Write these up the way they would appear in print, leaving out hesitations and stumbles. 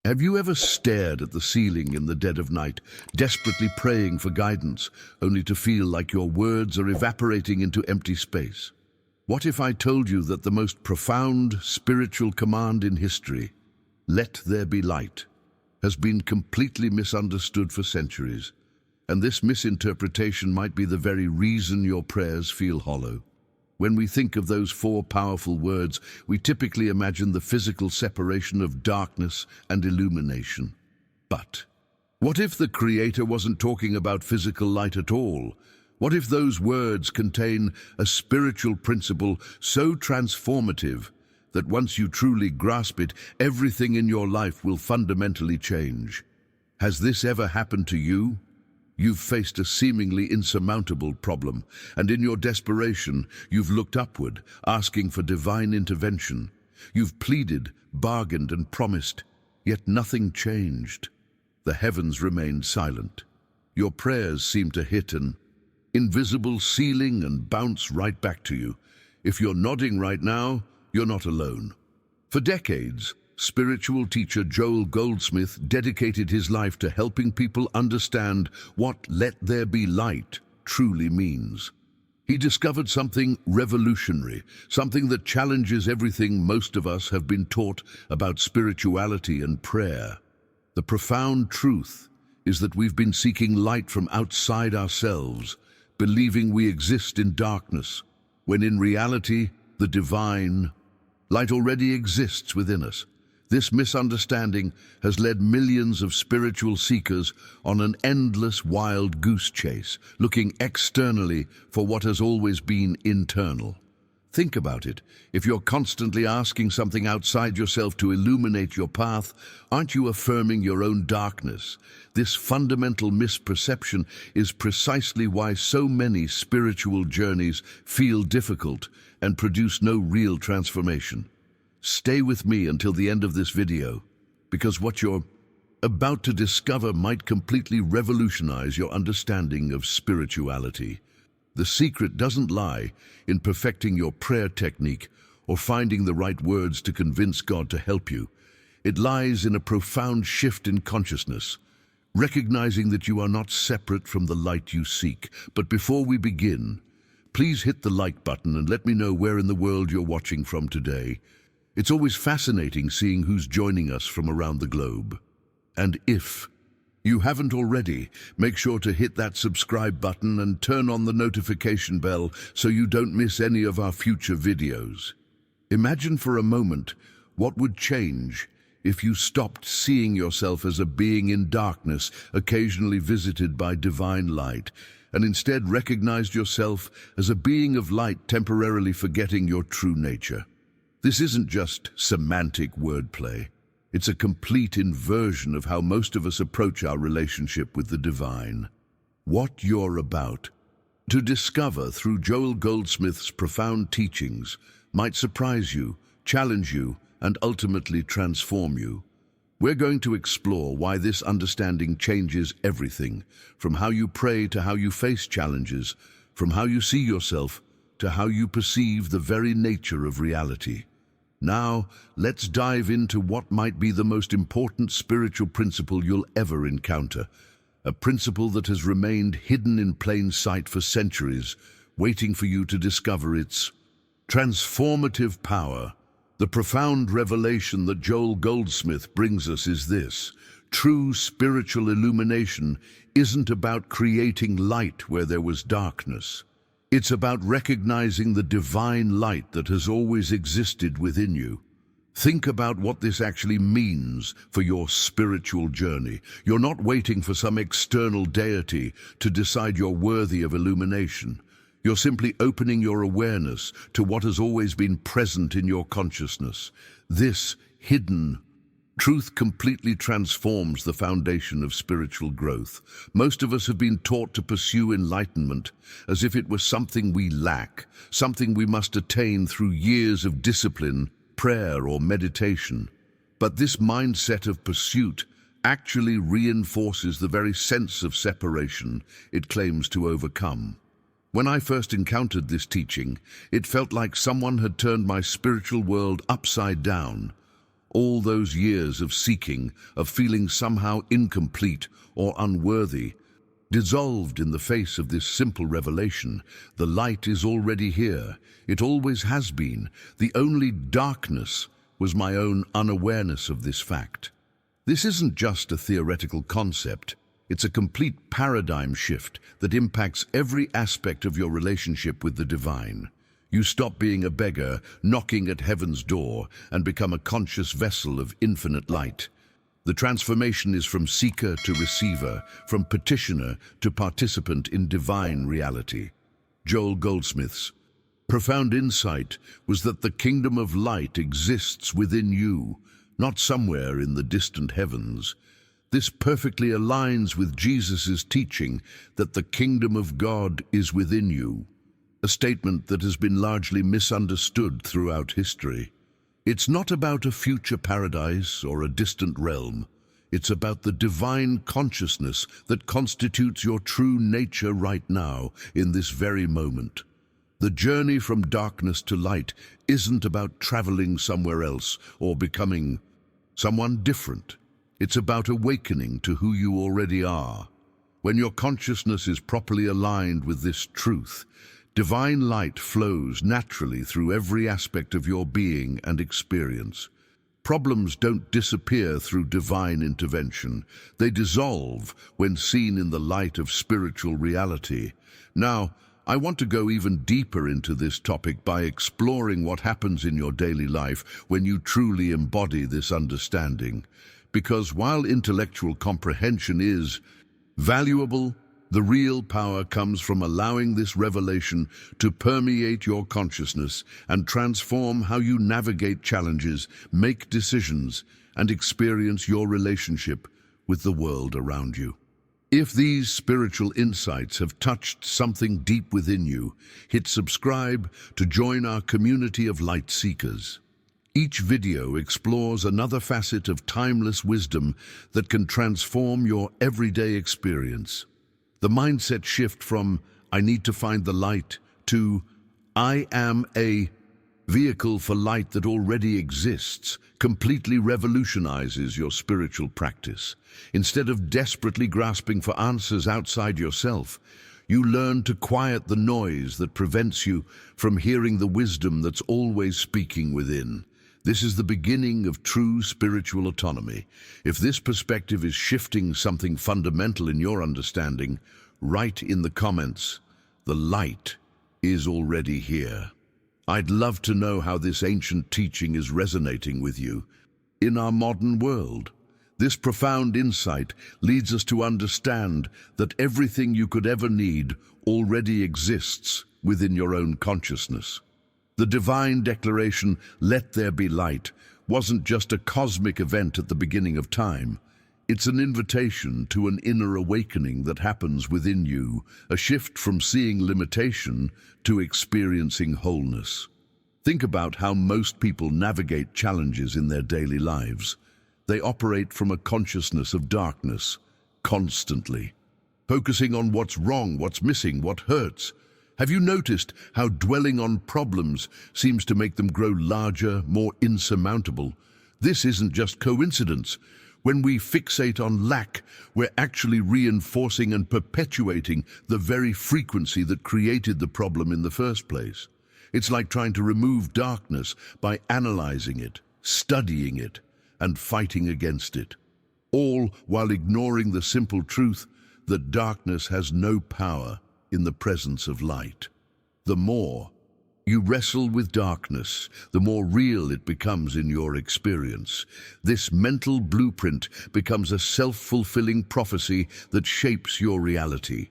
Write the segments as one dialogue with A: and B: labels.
A: Have you ever stared at the ceiling in the dead of night, desperately praying for guidance, only to feel like your words are evaporating into empty space? What if I told you that the most profound spiritual command in history, "Let there be light," has been completely misunderstood for centuries, and this misinterpretation might be the very reason your prayers feel hollow? When we think of those four powerful words, we typically imagine the physical separation of darkness and illumination. But what if the Creator wasn't talking about physical light at all? What if those words contain a spiritual principle so transformative that once you truly grasp it, everything in your life will fundamentally change? Has this ever happened to you? You've faced a seemingly insurmountable problem, and in your desperation, you've looked upward, asking for divine intervention. You've pleaded, bargained, and promised, yet nothing changed. The heavens remained silent. Your prayers seem to hit an invisible ceiling and bounce right back to you. If you're nodding right now, you're not alone. For decades, spiritual teacher Joel Goldsmith dedicated his life to helping people understand what "let there be light" truly means. He discovered something revolutionary, something that challenges everything most of us have been taught about spirituality and prayer. The profound truth is that we've been seeking light from outside ourselves, believing we exist in darkness, when in reality, the divine light already exists within us. This misunderstanding has led millions of spiritual seekers on an endless wild goose chase, looking externally for what has always been internal. Think about it. If you're constantly asking something outside yourself to illuminate your path, aren't you affirming your own darkness? This fundamental misperception is precisely why so many spiritual journeys feel difficult and produce no real transformation. Stay with me until the end of this video, because what you're about to discover might completely revolutionize your understanding of spirituality. The secret doesn't lie in perfecting your prayer technique or finding the right words to convince God to help you. It lies in a profound shift in consciousness, recognizing that you are not separate from the light you seek. But before we begin, please hit the like button and let me know where in the world you're watching from today. It's always fascinating seeing who's joining us from around the globe. And if you haven't already, make sure to hit that subscribe button and turn on the notification bell so you don't miss any of our future videos. Imagine for a moment what would change if you stopped seeing yourself as a being in darkness, occasionally visited by divine light, and instead recognized yourself as a being of light, temporarily forgetting your true nature. This isn't just semantic wordplay. It's a complete inversion of how most of us approach our relationship with the divine. What you're about to discover through Joel Goldsmith's profound teachings might surprise you, challenge you, and ultimately transform you. We're going to explore why this understanding changes everything, from how you pray to how you face challenges, from how you see yourself to how you perceive the very nature of reality. Now, let's dive into what might be the most important spiritual principle you'll ever encounter, a principle that has remained hidden in plain sight for centuries, waiting for you to discover its transformative power. The profound revelation that Joel Goldsmith brings us is this: true spiritual illumination isn't about creating light where there was darkness. It's about recognizing the divine light that has always existed within you. Think about what this actually means for your spiritual journey. You're not waiting for some external deity to decide you're worthy of illumination. You're simply opening your awareness to what has always been present in your consciousness. This hidden truth completely transforms the foundation of spiritual growth. Most of us have been taught to pursue enlightenment as if it was something we lack, something we must attain through years of discipline, prayer, or meditation. But this mindset of pursuit actually reinforces the very sense of separation it claims to overcome. When I first encountered this teaching, it felt like someone had turned my spiritual world upside down. All those years of seeking, of feeling somehow incomplete or unworthy, dissolved in the face of this simple revelation. The light is already here. It always has been. The only darkness was my own unawareness of this fact. This isn't just a theoretical concept. It's a complete paradigm shift that impacts every aspect of your relationship with the divine. You stop being a beggar knocking at heaven's door and become a conscious vessel of infinite light. The transformation is from seeker to receiver, from petitioner to participant in divine reality. Joel Goldsmith's profound insight was that the kingdom of light exists within you, not somewhere in the distant heavens. This perfectly aligns with Jesus' teaching that the kingdom of God is within you, a statement that has been largely misunderstood throughout history. It's not about a future paradise or a distant realm. It's about the divine consciousness that constitutes your true nature right now, in this very moment. The journey from darkness to light isn't about traveling somewhere else or becoming someone different. It's about awakening to who you already are. When your consciousness is properly aligned with this truth, divine light flows naturally through every aspect of your being and experience. Problems don't disappear through divine intervention. They dissolve when seen in the light of spiritual reality. Now, I want to go even deeper into this topic by exploring what happens in your daily life when you truly embody this understanding. Because while intellectual comprehension is valuable, the real power comes from allowing this revelation to permeate your consciousness and transform how you navigate challenges, make decisions, and experience your relationship with the world around you. If these spiritual insights have touched something deep within you, hit subscribe to join our community of light seekers. Each video explores another facet of timeless wisdom that can transform your everyday experience. The mindset shift from "I need to find the light" to "I am a vehicle for light that already exists" completely revolutionizes your spiritual practice. Instead of desperately grasping for answers outside yourself, you learn to quiet the noise that prevents you from hearing the wisdom that's always speaking within. This is the beginning of true spiritual autonomy. If this perspective is shifting something fundamental in your understanding, write in the comments, "The light is already here." I'd love to know how this ancient teaching is resonating with you. In our modern world, this profound insight leads us to understand that everything you could ever need already exists within your own consciousness. The divine declaration, "Let there be light," wasn't just a cosmic event at the beginning of time. It's an invitation to an inner awakening that happens within you, a shift from seeing limitation to experiencing wholeness. Think about how most people navigate challenges in their daily lives. They operate from a consciousness of darkness, constantly, focusing on what's wrong, what's missing, what hurts. Have you noticed how dwelling on problems seems to make them grow larger, more insurmountable? This isn't just coincidence. When we fixate on lack, we're actually reinforcing and perpetuating the very frequency that created the problem in the first place. It's like trying to remove darkness by analyzing it, studying it, and fighting against it, all while ignoring the simple truth that darkness has no power in the presence of light. The more you wrestle with darkness, the more real it becomes in your experience. This mental blueprint becomes a self-fulfilling prophecy that shapes your reality.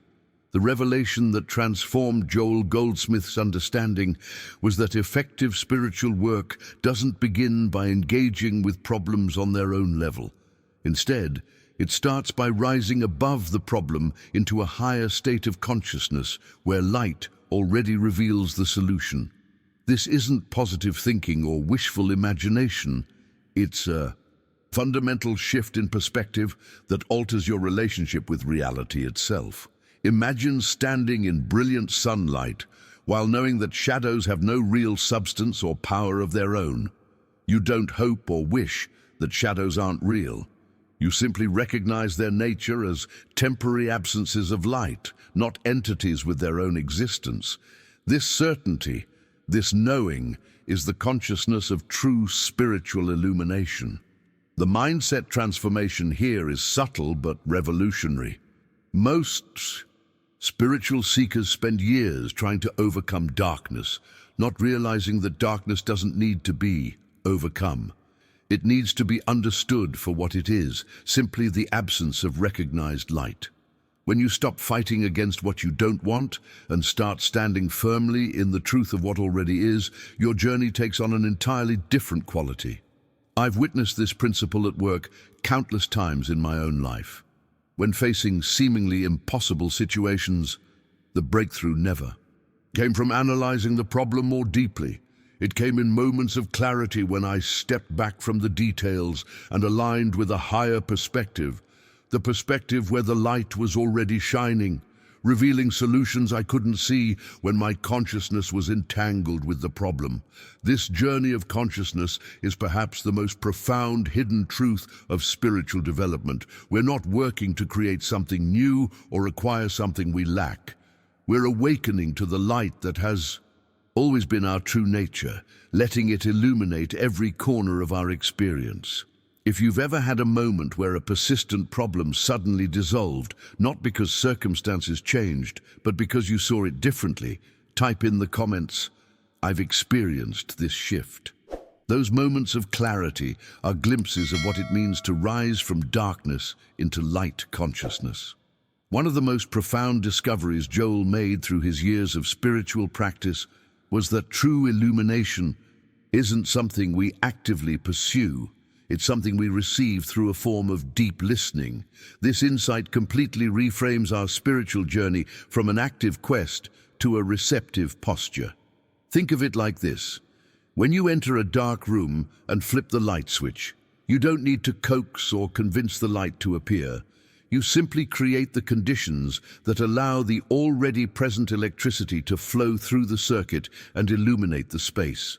A: The revelation that transformed Joel Goldsmith's understanding was that effective spiritual work doesn't begin by engaging with problems on their own level. Instead, it starts by rising above the problem into a higher state of consciousness where light already reveals the solution. This isn't positive thinking or wishful imagination. It's a fundamental shift in perspective that alters your relationship with reality itself. Imagine standing in brilliant sunlight while knowing that shadows have no real substance or power of their own. You don't hope or wish that shadows aren't real. You simply recognize their nature as temporary absences of light, not entities with their own existence. This certainty, this knowing, is the consciousness of true spiritual illumination. The mindset transformation here is subtle but revolutionary. Most spiritual seekers spend years trying to overcome darkness, not realizing that darkness doesn't need to be overcome. It needs to be understood for what it is, simply the absence of recognized light. When you stop fighting against what you don't want and start standing firmly in the truth of what already is, your journey takes on an entirely different quality. I've witnessed this principle at work countless times in my own life. When facing seemingly impossible situations, the breakthrough never came from analyzing the problem more deeply. It came in moments of clarity when I stepped back from the details and aligned with a higher perspective, the perspective where the light was already shining, revealing solutions I couldn't see when my consciousness was entangled with the problem. This journey of consciousness is perhaps the most profound hidden truth of spiritual development. We're not working to create something new or acquire something we lack. We're awakening to the light that has always been our true nature, letting it illuminate every corner of our experience. If you've ever had a moment where a persistent problem suddenly dissolved, not because circumstances changed, but because you saw it differently, type in the comments, "I've experienced this shift." Those moments of clarity are glimpses of what it means to rise from darkness into light consciousness. One of the most profound discoveries Joel made through his years of spiritual practice was that true illumination isn't something we actively pursue. It's something we receive through a form of deep listening. This insight completely reframes our spiritual journey from an active quest to a receptive posture. Think of it like this. When you enter a dark room and flip the light switch, you don't need to coax or convince the light to appear. You simply create the conditions that allow the already present electricity to flow through the circuit and illuminate the space.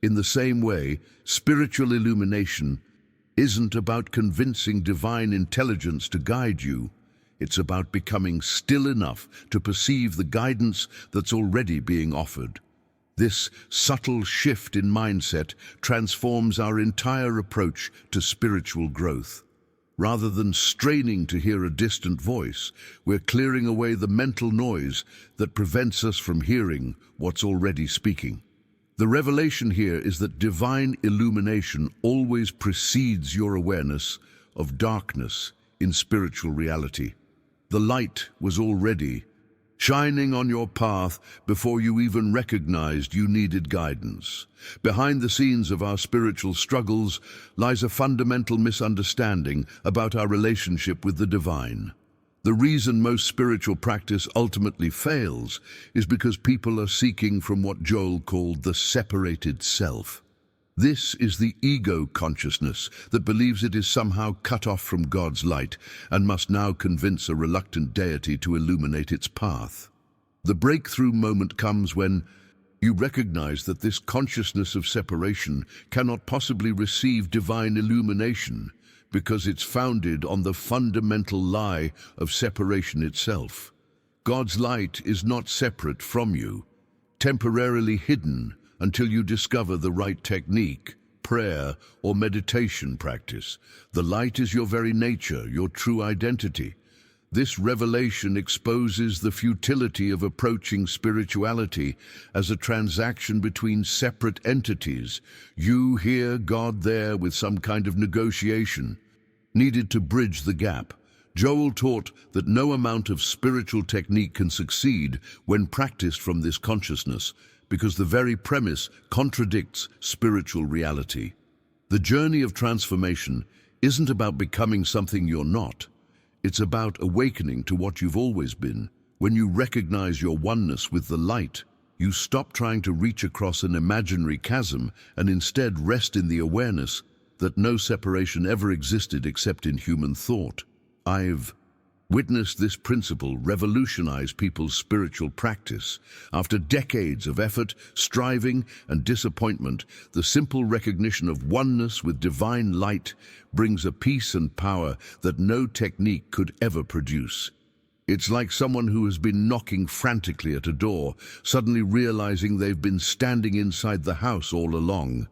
A: In the same way, spiritual illumination isn't about convincing divine intelligence to guide you. It's about becoming still enough to perceive the guidance that's already being offered. This subtle shift in mindset transforms our entire approach to spiritual growth. Rather than straining to hear a distant voice, we're clearing away the mental noise that prevents us from hearing what's already speaking. The revelation here is that divine illumination always precedes your awareness of darkness in spiritual reality. The light was already shining on your path before you even recognized you needed guidance. Behind the scenes of our spiritual struggles lies a fundamental misunderstanding about our relationship with the divine. The reason most spiritual practice ultimately fails is because people are seeking from what Joel called the separated self. This is the ego consciousness that believes it is somehow cut off from God's light and must now convince a reluctant deity to illuminate its path. The breakthrough moment comes when you recognize that this consciousness of separation cannot possibly receive divine illumination because it's founded on the fundamental lie of separation itself. God's light is not separate from you, temporarily hidden until you discover the right technique, prayer, or meditation practice. The light is your very nature, your true identity. This revelation exposes the futility of approaching spirituality as a transaction between separate entities. You here, God there, with some kind of negotiation needed to bridge the gap. Joel taught that no amount of spiritual technique can succeed when practiced from this consciousness, because the very premise contradicts spiritual reality. The journey of transformation isn't about becoming something you're not. It's about awakening to what you've always been. When you recognize your oneness with the light, you stop trying to reach across an imaginary chasm and instead rest in the awareness that no separation ever existed except in human thought. I've Witness this principle revolutionize people's spiritual practice. After decades of effort, striving, and disappointment, the simple recognition of oneness with divine light brings a peace and power that no technique could ever produce. It's like someone who has been knocking frantically at a door, suddenly realizing they've been standing inside the house all along.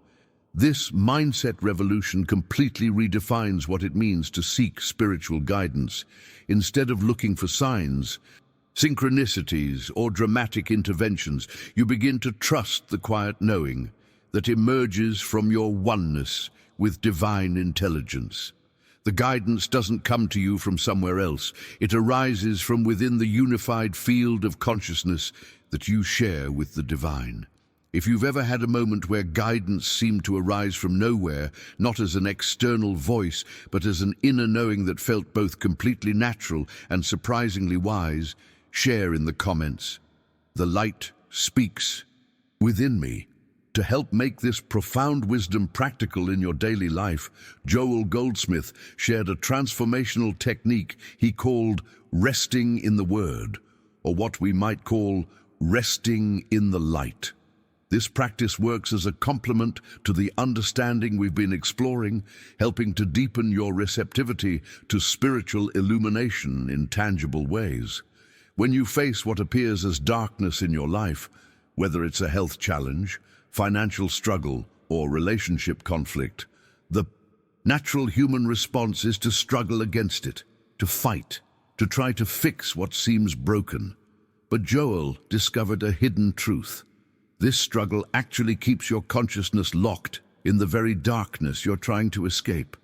A: This mindset revolution completely redefines what it means to seek spiritual guidance. Instead of looking for signs, synchronicities, or dramatic interventions, you begin to trust the quiet knowing that emerges from your oneness with divine intelligence. The guidance doesn't come to you from somewhere else. It arises from within the unified field of consciousness that you share with the divine. If you've ever had a moment where guidance seemed to arise from nowhere, not as an external voice, but as an inner knowing that felt both completely natural and surprisingly wise, share in the comments. The light speaks within me. To help make this profound wisdom practical in your daily life, Joel Goldsmith shared a transformational technique he called resting in the Word, or what we might call resting in the light. This practice works as a complement to the understanding we've been exploring, helping to deepen your receptivity to spiritual illumination in tangible ways. When you face what appears as darkness in your life, whether it's a health challenge, financial struggle, or relationship conflict, the natural human response is to struggle against it, to fight, to try to fix what seems broken. But Joel discovered a hidden truth. This struggle actually keeps your consciousness locked in the very darkness you're trying to escape.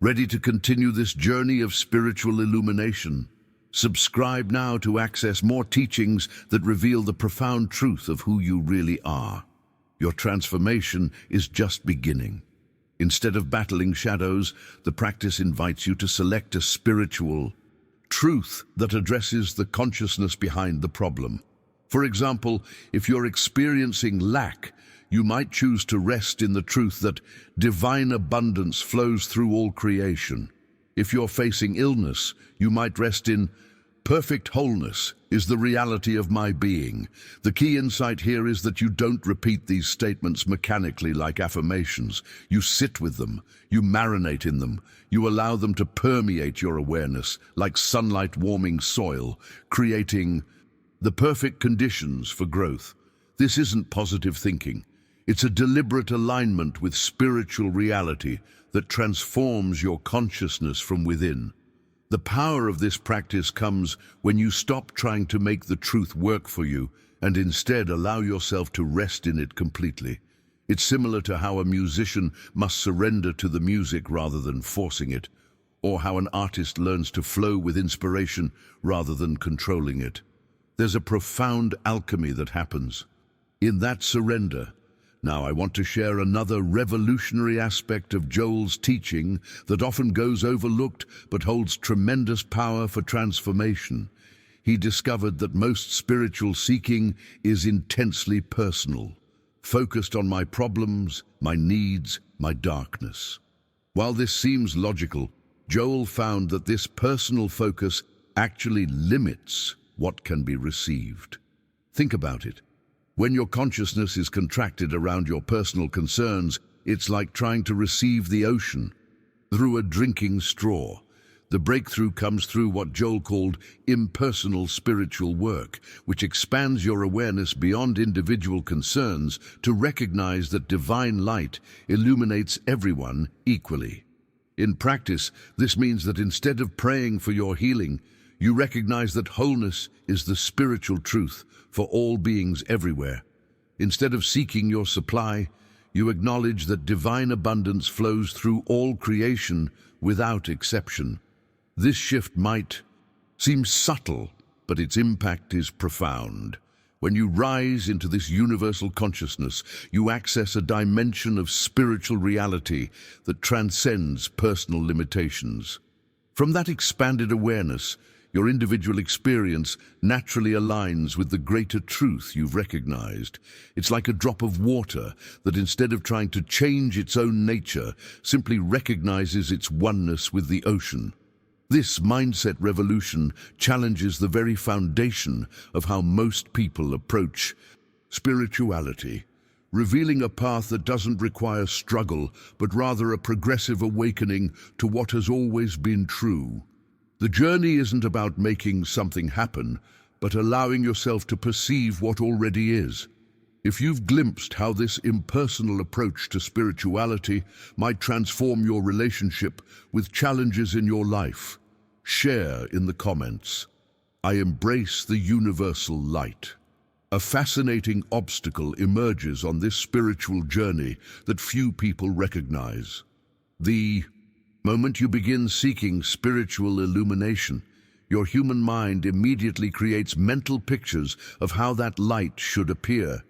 A: Ready to continue this journey of spiritual illumination? Subscribe now to access more teachings that reveal the profound truth of who you really are. Your transformation is just beginning. Instead of battling shadows, the practice invites you to select a spiritual truth that addresses the consciousness behind the problem. For example, if you're experiencing lack, you might choose to rest in the truth that divine abundance flows through all creation. If you're facing illness, you might rest in perfect wholeness is the reality of my being. The key insight here is that you don't repeat these statements mechanically like affirmations. You sit with them, you marinate in them, you allow them to permeate your awareness like sunlight warming soil, creating the perfect conditions for growth. This isn't positive thinking. It's a deliberate alignment with spiritual reality that transforms your consciousness from within. The power of this practice comes when you stop trying to make the truth work for you and instead allow yourself to rest in it completely. It's similar to how a musician must surrender to the music rather than forcing it, or how an artist learns to flow with inspiration rather than controlling it. There's a profound alchemy that happens in that surrender. Now, I want to share another revolutionary aspect of Joel's teaching that often goes overlooked but holds tremendous power for transformation. He discovered that most spiritual seeking is intensely personal, focused on my problems, my needs, my darkness. While this seems logical, Joel found that this personal focus actually limits what can be received. Think about it. When your consciousness is contracted around your personal concerns, it's like trying to receive the ocean through a drinking straw. The breakthrough comes through what Joel called impersonal spiritual work, which expands your awareness beyond individual concerns to recognize that divine light illuminates everyone equally. In practice, this means that instead of praying for your healing, you recognize that wholeness is the spiritual truth for all beings everywhere. Instead of seeking your supply, you acknowledge that divine abundance flows through all creation without exception. This shift might seem subtle, but its impact is profound. When you rise into this universal consciousness, you access a dimension of spiritual reality that transcends personal limitations. From that expanded awareness, your individual experience naturally aligns with the greater truth you've recognized. It's like a drop of water that, instead of trying to change its own nature, simply recognizes its oneness with the ocean. This mindset revolution challenges the very foundation of how most people approach spirituality, revealing a path that doesn't require struggle, but rather a progressive awakening to what has always been true. The journey isn't about making something happen, but allowing yourself to perceive what already is. If you've glimpsed how this impersonal approach to spirituality might transform your relationship with challenges in your life, share in the comments. I embrace the universal light. A fascinating obstacle emerges on this spiritual journey that few people recognize. The moment you begin seeking spiritual illumination, your human mind immediately creates mental pictures of how that light should appear,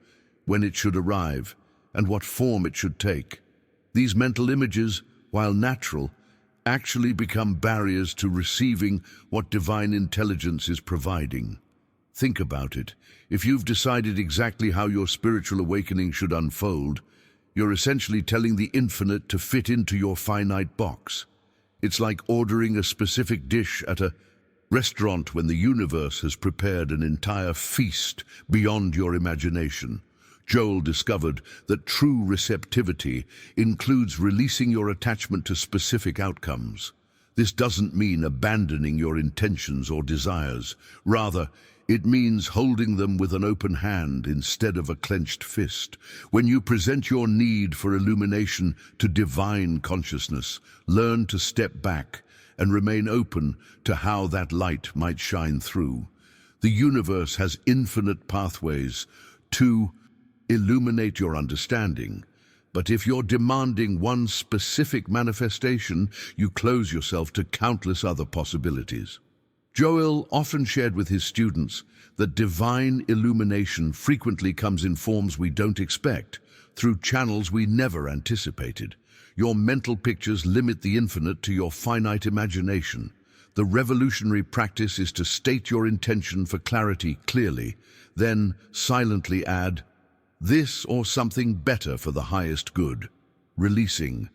A: when it should arrive, and what form it should take. These mental images, while natural, actually become barriers to receiving what divine intelligence is providing. Think about it. If you've decided exactly how your spiritual awakening should unfold, you're essentially telling the infinite to fit into your finite box. It's like ordering a specific dish at a restaurant when the universe has prepared an entire feast beyond your imagination. Joel discovered that true receptivity includes releasing your attachment to specific outcomes. This doesn't mean abandoning your intentions or desires. Rather, it means holding them with an open hand instead of a clenched fist. When you present your need for illumination to divine consciousness, learn to step back and remain open to how that light might shine through. The universe has infinite pathways to illuminate your understanding. But if you're demanding one specific manifestation, you close yourself to countless other possibilities. Joel often shared with his students that divine illumination frequently comes in forms we don't expect, through channels we never anticipated. Your mental pictures limit the infinite to your finite imagination. The revolutionary practice is to state your intention for clarity clearly, then silently add, this or something better for the highest good, releasing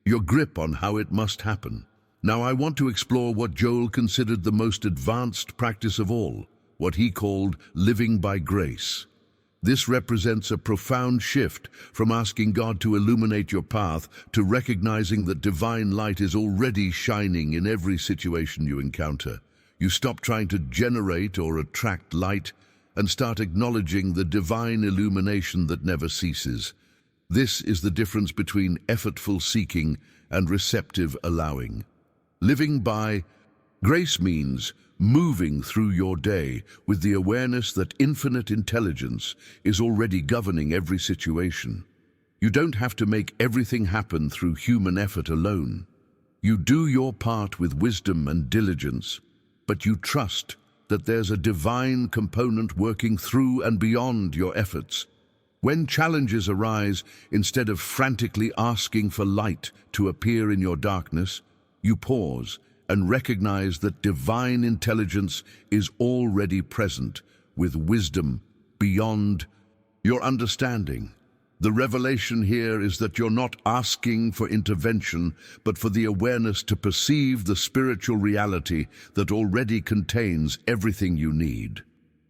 A: your grip on how it must happen. Now I want to explore what Joel considered the most advanced practice of all, what he called living by grace. This represents a profound shift from asking God to illuminate your path to recognizing that divine light is already shining in every situation you encounter. You stop trying to generate or attract light and start acknowledging the divine illumination that never ceases. This is the difference between effortful seeking and receptive allowing. Living by grace means moving through your day with the awareness that infinite intelligence is already governing every situation. You don't have to make everything happen through human effort alone. You do your part with wisdom and diligence, but you trust that there's a divine component working through and beyond your efforts. When challenges arise, instead of frantically asking for light to appear in your darkness, you pause and recognize that divine intelligence is already present with wisdom beyond your understanding. The revelation here is that you're not asking for intervention, but for the awareness to perceive the spiritual reality that already contains everything you need.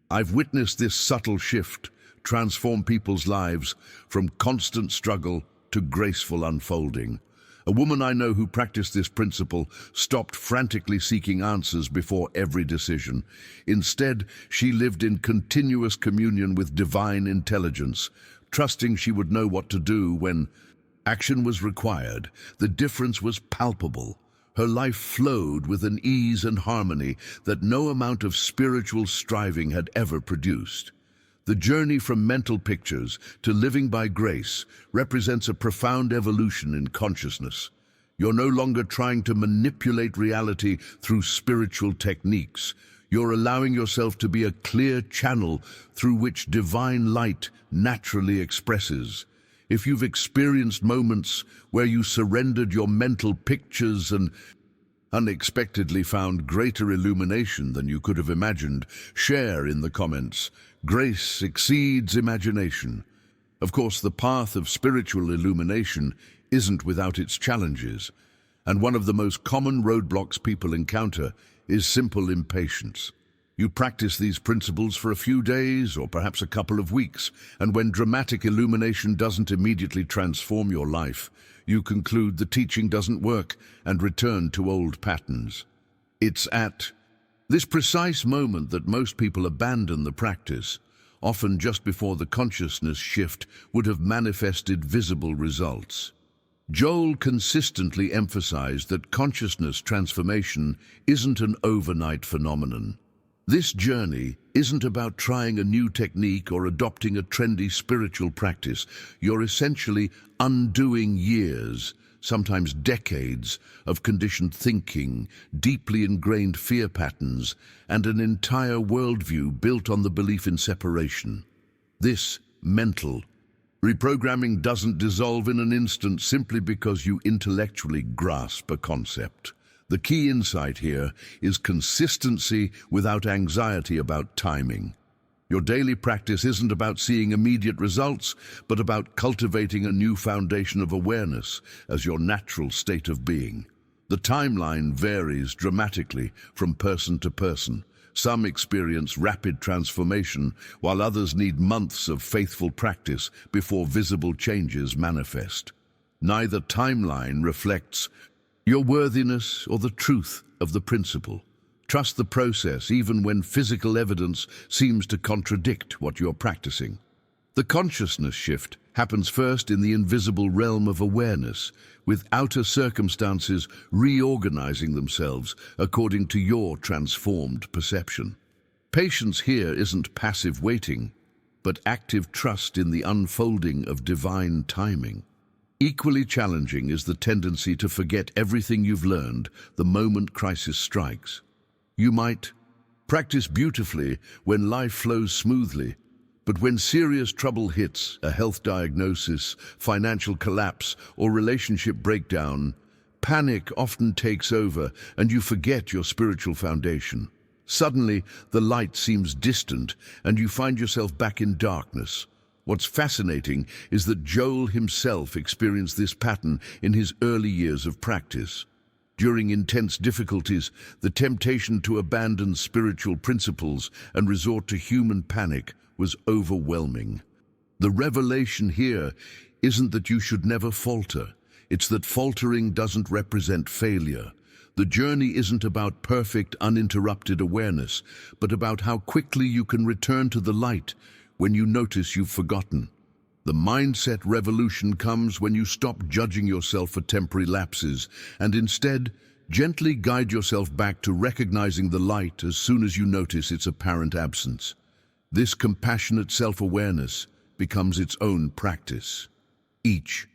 A: I've witnessed this subtle shift transform people's lives from constant struggle to graceful unfolding. A woman I know who practiced this principle stopped frantically seeking answers before every decision. Instead, she lived in continuous communion with divine intelligence, trusting she would know what to do when action was required. The difference was palpable. Her life flowed with an ease and harmony that no amount of spiritual striving had ever produced. The journey from mental pictures to living by grace represents a profound evolution in consciousness. You're no longer trying to manipulate reality through spiritual techniques. You're allowing yourself to be a clear channel through which divine light naturally expresses. If you've experienced moments where you surrendered your mental pictures and unexpectedly found greater illumination than you could have imagined, share in the comments. Grace exceeds imagination. Of course, the path of spiritual illumination isn't without its challenges. And one of the most common roadblocks people encounter is simple impatience. You practice these principles for a few days or perhaps a couple of weeks, and when dramatic illumination doesn't immediately transform your life, you conclude the teaching doesn't work and return to old patterns. It's at this precise moment that most people abandon the practice, often just before the consciousness shift would have manifested visible results. Joel consistently emphasized that consciousness transformation isn't an overnight phenomenon. This journey isn't about trying a new technique or adopting a trendy spiritual practice. You're essentially undoing years, sometimes decades, of conditioned thinking, deeply ingrained fear patterns, and an entire worldview built on the belief in separation. This mental reprogramming doesn't dissolve in an instant simply because you intellectually grasp a concept. The key insight here is consistency without anxiety about timing. Your daily practice isn't about seeing immediate results, but about cultivating a new foundation of awareness as your natural state of being. The timeline varies dramatically from person to person. Some experience rapid transformation, while others need months of faithful practice before visible changes manifest. Neither timeline reflects your worthiness or the truth of the principle. Trust the process even when physical evidence seems to contradict what you're practicing. The consciousness shift happens first in the invisible realm of awareness, with outer circumstances reorganizing themselves according to your transformed perception. Patience here isn't passive waiting, but active trust in the unfolding of divine timing. Equally challenging is the tendency to forget everything you've learned the moment crisis strikes. You might practice beautifully when life flows smoothly, but when serious trouble hits, a health diagnosis, financial collapse, or relationship breakdown, panic often takes over and you forget your spiritual foundation. Suddenly, the light seems distant and you find yourself back in darkness. What's fascinating is that Joel himself experienced this pattern in his early years of practice. During intense difficulties, the temptation to abandon spiritual principles and resort to human panic was overwhelming. The revelation here isn't that you should never falter. It's that faltering doesn't represent failure. The journey isn't about perfect, uninterrupted awareness, but about how quickly you can return to the light when you notice you've forgotten. The mindset revolution comes when you stop judging yourself for temporary lapses and instead gently guide yourself back to recognizing the light as soon as you notice its apparent absence. This compassionate self-awareness becomes its own practice. Each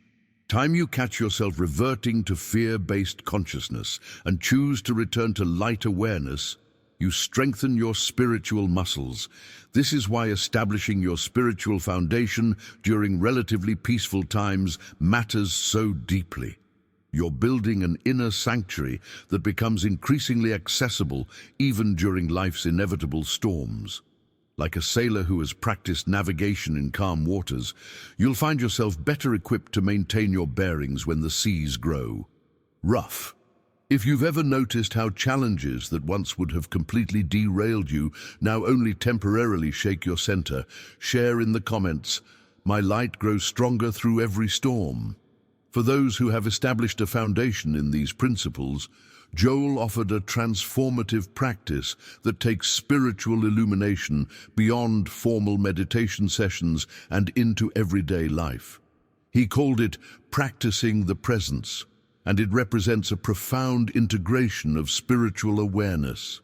A: time you catch yourself reverting to fear-based consciousness and choose to return to light awareness, you strengthen your spiritual muscles. This is why establishing your spiritual foundation during relatively peaceful times matters so deeply. You're building an inner sanctuary that becomes increasingly accessible even during life's inevitable storms. Like a sailor who has practiced navigation in calm waters, you'll find yourself better equipped to maintain your bearings when the seas grow rough. If you've ever noticed how challenges that once would have completely derailed you now only temporarily shake your center, share in the comments. My light grows stronger through every storm. For those who have established a foundation in these principles, Joel offered a transformative practice that takes spiritual illumination beyond formal meditation sessions and into everyday life. He called it practicing the presence, and it represents a profound integration of spiritual awareness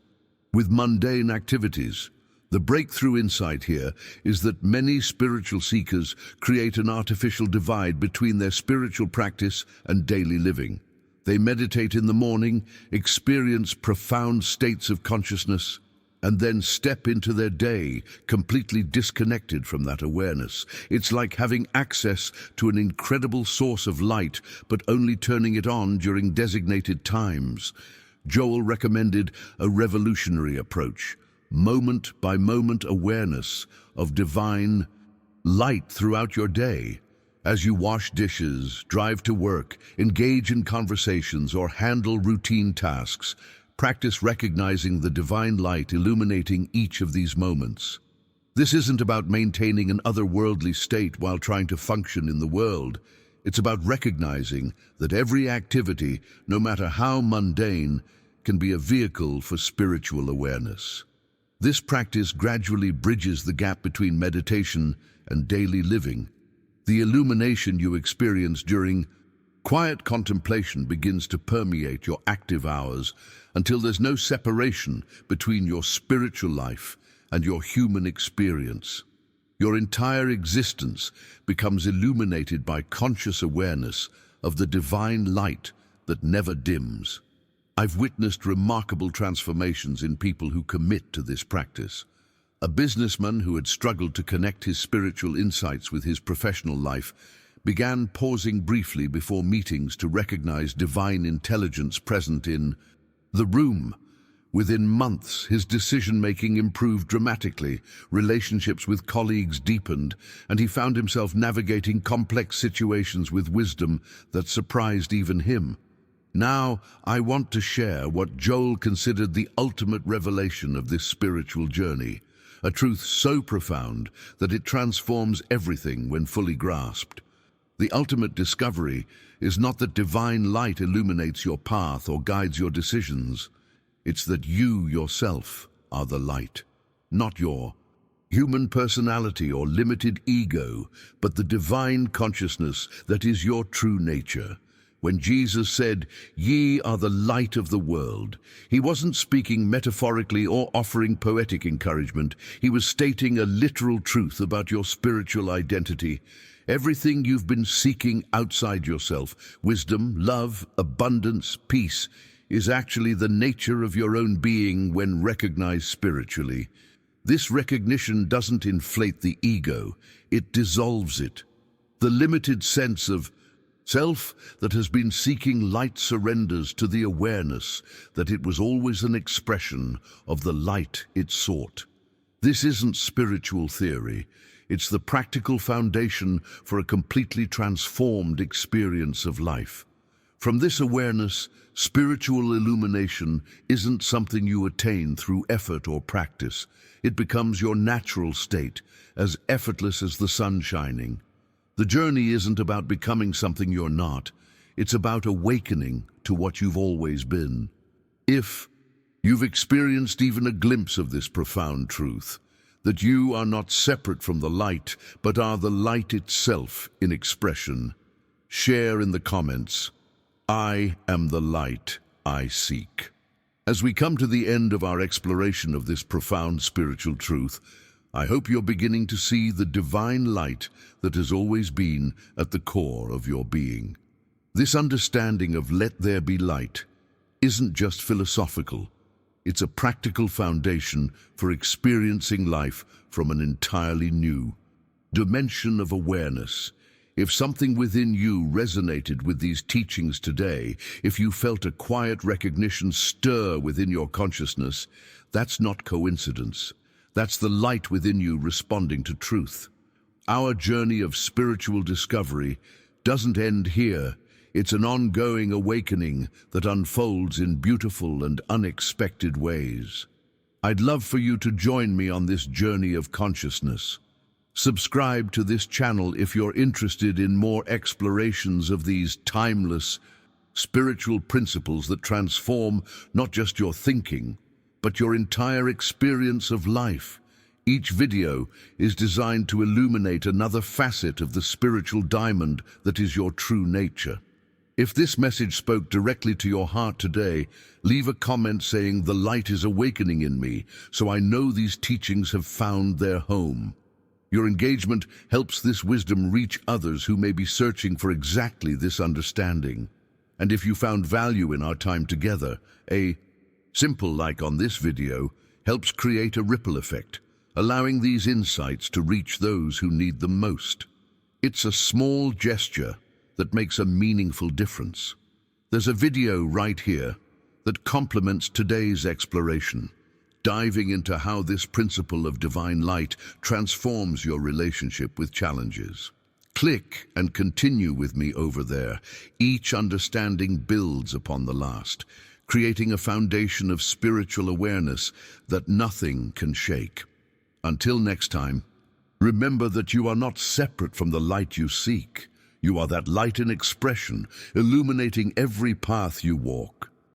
A: with mundane activities. The breakthrough insight here is that many spiritual seekers create an artificial divide between their spiritual practice and daily living. They meditate in the morning, experience profound states of consciousness, and then step into their day completely disconnected from that awareness. It's like having access to an incredible source of light, but only turning it on during designated times. Joel recommended a revolutionary approach, moment-by-moment awareness of divine light throughout your day. As you wash dishes, drive to work, engage in conversations, or handle routine tasks, practice recognizing the divine light illuminating each of these moments. This isn't about maintaining an otherworldly state while trying to function in the world. It's about recognizing that every activity, no matter how mundane, can be a vehicle for spiritual awareness. This practice gradually bridges the gap between meditation and daily living. The illumination you experience during quiet contemplation begins to permeate your active hours until there's no separation between your spiritual life and your human experience. Your entire existence becomes illuminated by conscious awareness of the divine light that never dims. I've witnessed remarkable transformations in people who commit to this practice. A businessman who had struggled to connect his spiritual insights with his professional life began pausing briefly before meetings to recognize divine intelligence present in the room. Within months, his decision-making improved dramatically, relationships with colleagues deepened, and he found himself navigating complex situations with wisdom that surprised even him. Now, I want to share what Joel considered the ultimate revelation of this spiritual journey, a truth so profound that it transforms everything when fully grasped. The ultimate discovery is not that divine light illuminates your path or guides your decisions. It's that you yourself are the light, not your human personality or limited ego, but the divine consciousness that is your true nature. When Jesus said, "Ye are the light of the world," he wasn't speaking metaphorically or offering poetic encouragement. He was stating a literal truth about your spiritual identity. Everything you've been seeking outside yourself, wisdom, love, abundance, peace, is actually the nature of your own being when recognized spiritually. This recognition doesn't inflate the ego, it dissolves it. The limited sense of self that has been seeking light surrenders to the awareness that it was always an expression of the light it sought. This isn't spiritual theory. It's the practical foundation for a completely transformed experience of life. From this awareness, spiritual illumination isn't something you attain through effort or practice. It becomes your natural state, as effortless as the sun shining. The journey isn't about becoming something you're not. It's about awakening to what you've always been. If you've experienced even a glimpse of this profound truth, that you are not separate from the light, but are the light itself in expression, share in the comments, "I am the light I seek." As we come to the end of our exploration of this profound spiritual truth, I hope you're beginning to see the divine light that has always been at the core of your being. This understanding of "let there be light" isn't just philosophical. It's a practical foundation for experiencing life from an entirely new dimension of awareness. If something within you resonated with these teachings today, if you felt a quiet recognition stir within your consciousness, that's not coincidence. That's the light within you responding to truth. Our journey of spiritual discovery doesn't end here. It's an ongoing awakening that unfolds in beautiful and unexpected ways. I'd love for you to join me on this journey of consciousness. Subscribe to this channel if you're interested in more explorations of these timeless spiritual principles that transform not just your thinking, but your entire experience of life. Each video is designed to illuminate another facet of the spiritual diamond that is your true nature. If this message spoke directly to your heart today, leave a comment saying, "The light is awakening in me, so I know these teachings have found their home." Your engagement helps this wisdom reach others who may be searching for exactly this understanding. And if you found value in our time together, a simple like on this video helps create a ripple effect, allowing these insights to reach those who need them most. It's a small gesture that makes a meaningful difference. There's a video right here that complements today's exploration, diving into how this principle of divine light transforms your relationship with challenges. Click and continue with me over there. Each understanding builds upon the last, creating a foundation of spiritual awareness that nothing can shake. Until next time, remember that you are not separate from the light you seek. You are that light in expression, illuminating every path you walk.